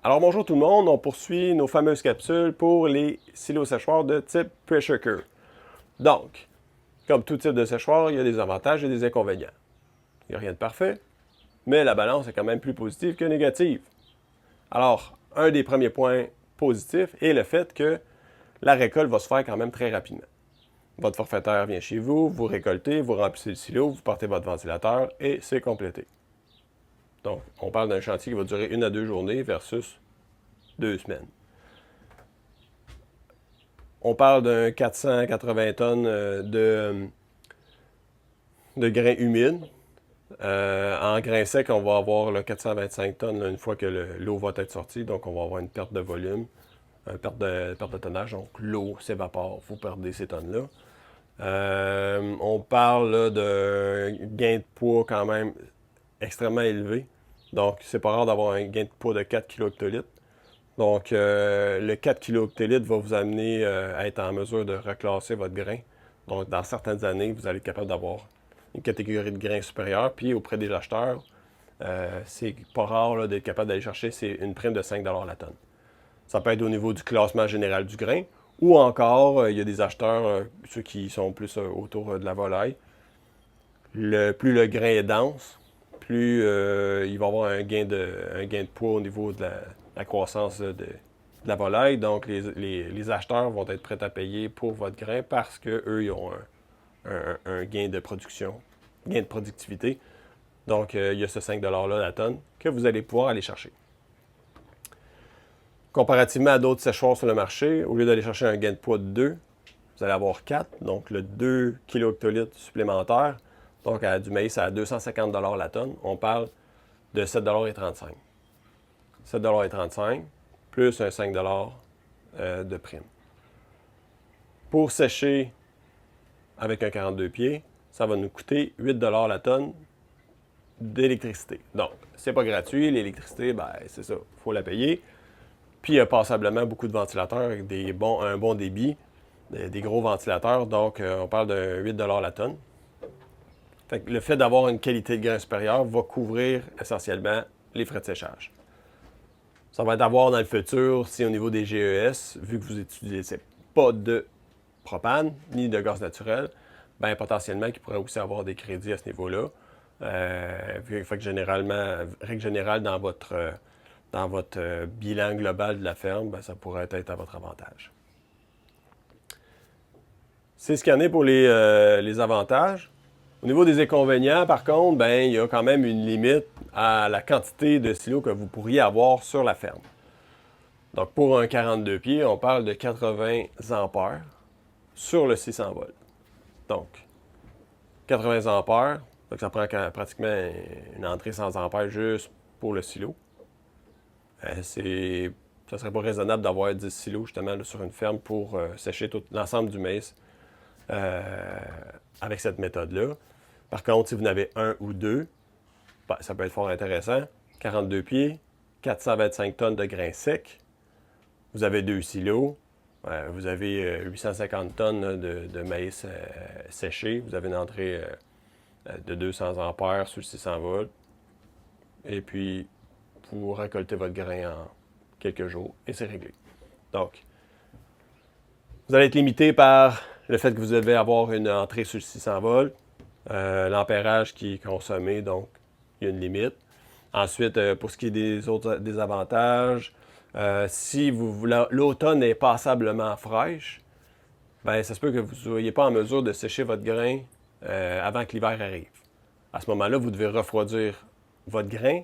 Alors bonjour tout le monde, on poursuit nos fameuses capsules pour les silos séchoirs de type Pressure Cure. Donc, comme tout type de séchoir, il y a des avantages et des inconvénients. Il n'y a rien de parfait, mais la balance est quand même plus positive que négative. Alors, un des premiers points positifs est le fait que la récolte va se faire quand même très rapidement. Votre forfaitaire vient chez vous, vous récoltez, vous remplissez le silo, vous partez votre ventilateur et c'est complété. Donc, on parle d'un chantier qui va durer 1 à 2 journées versus 2 semaines. On parle d'un 480 tonnes de grains humides. En grains secs, on va avoir le 425 tonnes une fois que l'eau va être sortie. Donc, on va avoir une perte de volume, une perte de tonnage. Donc, l'eau s'évapore, vous perdez ces tonnes-là. On parle d'un gain de poids quand même extrêmement élevé. Donc, c'est pas rare d'avoir un gain de poids de 4 kHz. Donc, le 4 kHz va vous amener à être en mesure de reclasser votre grain. Donc, dans certaines années, vous allez être capable d'avoir une catégorie de grains supérieure. Puis, auprès des acheteurs, c'est pas rare d'être capable d'aller chercher une prime de 5 la tonne. Ça peut être au niveau du classement général du grain, ou encore, il y a des acheteurs, ceux qui sont plus autour de la volaille. Plus le grain est dense, plus il va y avoir un gain de poids au niveau de la croissance de la volaille. Donc, les acheteurs vont être prêts à payer pour votre grain parce qu'eux, ils ont un gain de production, gain de productivité. Donc, il y a ce 5 $-là la tonne que vous allez pouvoir aller chercher. Comparativement à d'autres séchoirs sur le marché, au lieu d'aller chercher un gain de poids de 2, vous allez avoir 4, donc le 2 kHz supplémentaire. Donc, du maïs à 250 $ la tonne, on parle de 7,35 $. 7,35 $ plus un 5 $ de prime. Pour sécher avec un 42 pieds, ça va nous coûter 8 $ la tonne d'électricité. Donc, c'est pas gratuit. L'électricité, ben, c'est ça, il faut la payer. Puis, il y a passablement beaucoup de ventilateurs avec un bon débit, des gros ventilateurs. Donc, on parle de 8 $ la tonne. Fait que le fait d'avoir une qualité de grain supérieure va couvrir essentiellement les frais de séchage. Ça va être à voir dans le futur si au niveau des GES, vu que vous n'utilisez pas de propane ni de gaz naturel, ben potentiellement qu'il pourrait aussi avoir des crédits à ce niveau-là. Fait que règle générale, dans votre bilan global de la ferme, ben, ça pourrait être à votre avantage. C'est ce qu'il y en a pour les avantages. Au niveau des inconvénients, par contre, ben, il y a quand même une limite à la quantité de silos que vous pourriez avoir sur la ferme. Donc, pour un 42 pieds, on parle de 80 ampères sur le 600 volts. Donc, 80 ampères, donc ça prend pratiquement une entrée 100 ampères juste pour le silo. Ça serait pas raisonnable d'avoir 10 silos justement là, sur une ferme pour sécher tout l'ensemble du maïs avec cette méthode-là. Par contre, si vous en avez un ou deux, ben, ça peut être fort intéressant. 42 pieds, 425 tonnes de grains secs. Vous avez 2 silos. Vous avez 850 tonnes de maïs séché. Vous avez une entrée de 200 ampères sur 600 volts. Et puis, vous récoltez votre grain en quelques jours et c'est réglé. Donc, vous allez être limité par le fait que vous devez avoir une entrée sur 600 volts. L'ampérage qui est consommé, donc il y a une limite. Ensuite, pour ce qui est des autres désavantages, si l'automne est passablement fraîche, ben, ça se peut que vous ne soyez pas en mesure de sécher votre grain avant que l'hiver arrive. À ce moment-là, vous devez refroidir votre grain,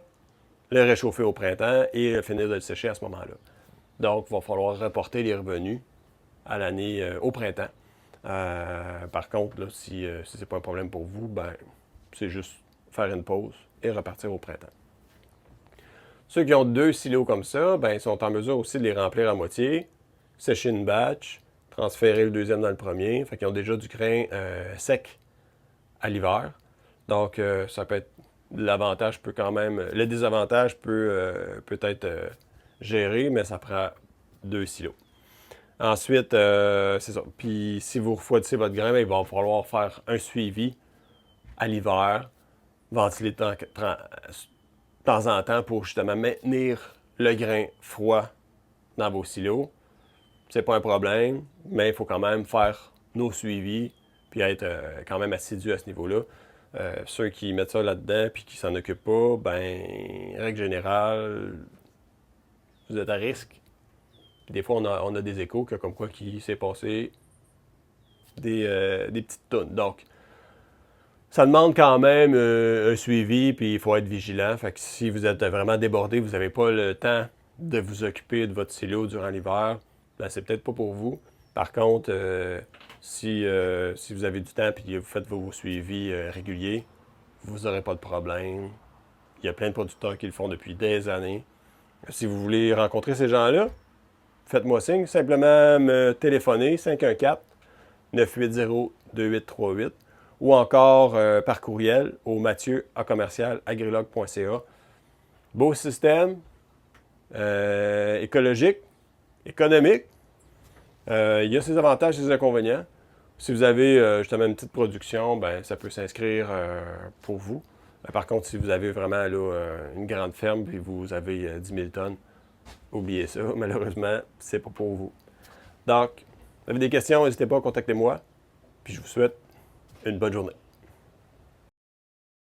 le réchauffer au printemps et finir de le sécher à ce moment-là. Donc, il va falloir reporter les revenus à l'année au printemps. Par contre, là, si ce n'est pas un problème pour vous, ben, c'est juste faire une pause et repartir au printemps. Ceux qui ont 2 silos comme ça, ben, ils sont en mesure aussi de les remplir à moitié, sécher une batch, transférer le deuxième dans le premier. Fait qu'ils ont déjà du grain sec à l'hiver. Donc, ça peut être l'avantage peut quand même. Le désavantage peut être géré, mais ça prend 2 silos. Ensuite, c'est ça. Puis si vous refroidissez votre grain, il va falloir faire un suivi à l'hiver, ventiler de temps en temps pour justement maintenir le grain froid dans vos silos. C'est pas un problème, mais il faut quand même faire nos suivis puis être quand même assidu à ce niveau-là. Ceux qui mettent ça là-dedans puis qui s'en occupent pas, ben, règle générale, vous êtes à risque. Puis des fois, on a des échos que comme quoi qui s'est passé des petites tonnes. Donc, ça demande quand même un suivi, puis il faut être vigilant. Fait que si vous êtes vraiment débordé, vous n'avez pas le temps de vous occuper de votre silo durant l'hiver, ben c'est peut-être pas pour vous. Par contre, si vous avez du temps et vous faites vos suivis réguliers, vous n'aurez pas de problème. Il y a plein de producteurs qui le font depuis des années. Si vous voulez rencontrer ces gens-là, faites-moi signe. Simplement me téléphoner 514-980-2838 ou encore par courriel au mathieu@agrilog.ca. Beau système, écologique, économique. Il y a ses avantages et ses inconvénients. Si vous avez justement une petite production, ben, ça peut s'inscrire pour vous. Par contre, si vous avez vraiment là, une grande ferme et vous avez 10 000 tonnes, oubliez ça. Malheureusement, c'est pas pour vous. Donc, si vous avez des questions, n'hésitez pas à contacter moi. Puis je vous souhaite une bonne journée.